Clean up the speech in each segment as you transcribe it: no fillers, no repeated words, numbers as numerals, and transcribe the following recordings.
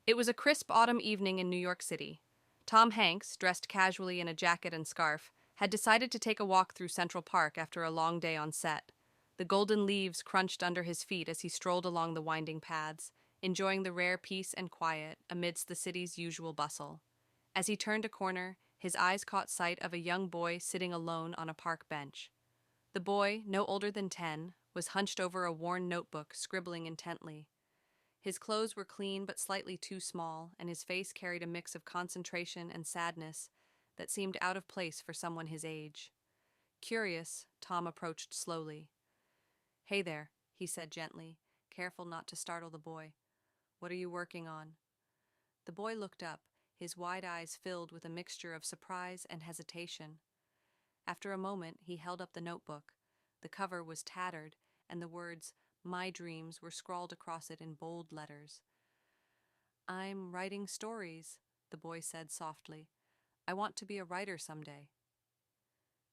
It was a crisp autumn evening in New York City. Tom Hanks, dressed casually in a jacket and scarf, had decided to take a walk through Central Park after a long day on set. The golden leaves crunched under his feet as he strolled along the winding paths, enjoying the rare peace and quiet amidst the city's usual bustle. As he turned a corner, his eyes caught sight of a young boy sitting alone on a park bench. The boy, no older than 10, was hunched over a worn notebook, scribbling intently. His clothes were clean but slightly too small, and his face carried a mix of concentration and sadness that seemed out of place for someone his age. Curious, Tom approached slowly. "Hey there," he said gently, careful not to startle the boy. "What are you working on?" The boy looked up, his wide eyes filled with a mixture of surprise and hesitation. After a moment, he held up the notebook. The cover was tattered, and the words, "My Dreams," were scrawled across it in bold letters. "I'm writing stories," the boy said softly. "I want to be a writer someday."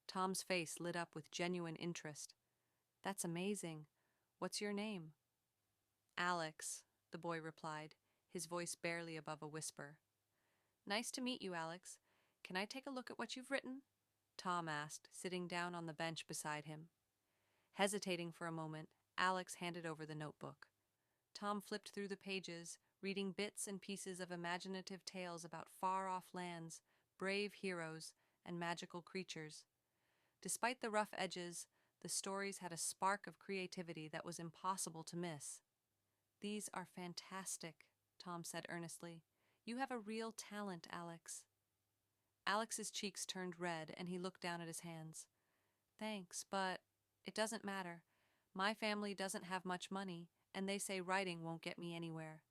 Tom's face lit up with genuine interest. "That's amazing. What's your name?" "Alex," the boy replied, his voice barely above a whisper. "Nice to meet you, Alex. Can I take a look at what you've written?" Tom asked, sitting down on the bench beside him. Hesitating for a moment, Alex handed over the notebook. Tom flipped through the pages, reading bits and pieces of imaginative tales about far-off lands, brave heroes, and magical creatures. Despite the rough edges, the stories had a spark of creativity that was impossible to miss. "These are fantastic," Tom said earnestly. "You have a real talent, Alex." Alex's cheeks turned red, and he looked down at his hands. "Thanks, but it doesn't matter. My family doesn't have much money, and they say writing won't get me anywhere.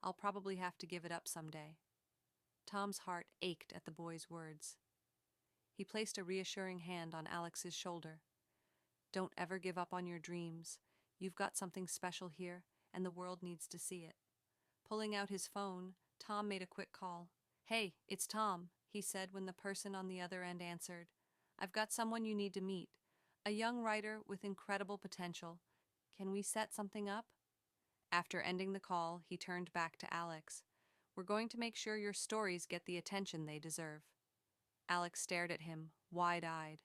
I'll probably have to give it up someday." Tom's heart ached at the boy's words. He placed a reassuring hand on Alex's shoulder. "Don't ever give up on your dreams. You've got something special here, and the world needs to see it." Pulling out his phone, Tom made a quick call. "Hey, it's Tom," he said when the person on the other end answered. "I've got someone you need to meet. A young writer with incredible potential. Can we set something up?" After ending the call, he turned back to Alex. "We're going to make sure your stories get the attention they deserve." Alex stared at him, wide-eyed.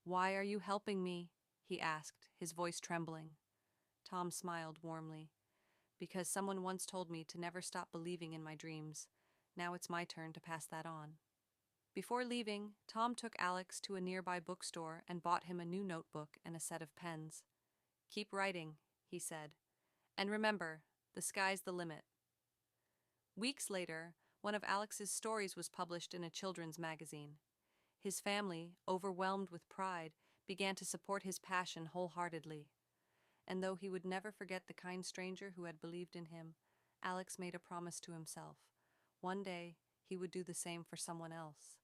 "Why are you helping me?" he asked, his voice trembling. Tom smiled warmly. "Because someone once told me to never stop believing in my dreams. Now it's my turn to pass that on." Before leaving, Tom took Alex to a nearby bookstore and bought him a new notebook and a set of pens. "Keep writing," he said. "And remember, the sky's the limit." Weeks later, one of Alex's stories was published in a children's magazine. His family, overwhelmed with pride, began to support his passion wholeheartedly. And though he would never forget the kind stranger who had believed in him, Alex made a promise to himself. One day, he would do the same for someone else.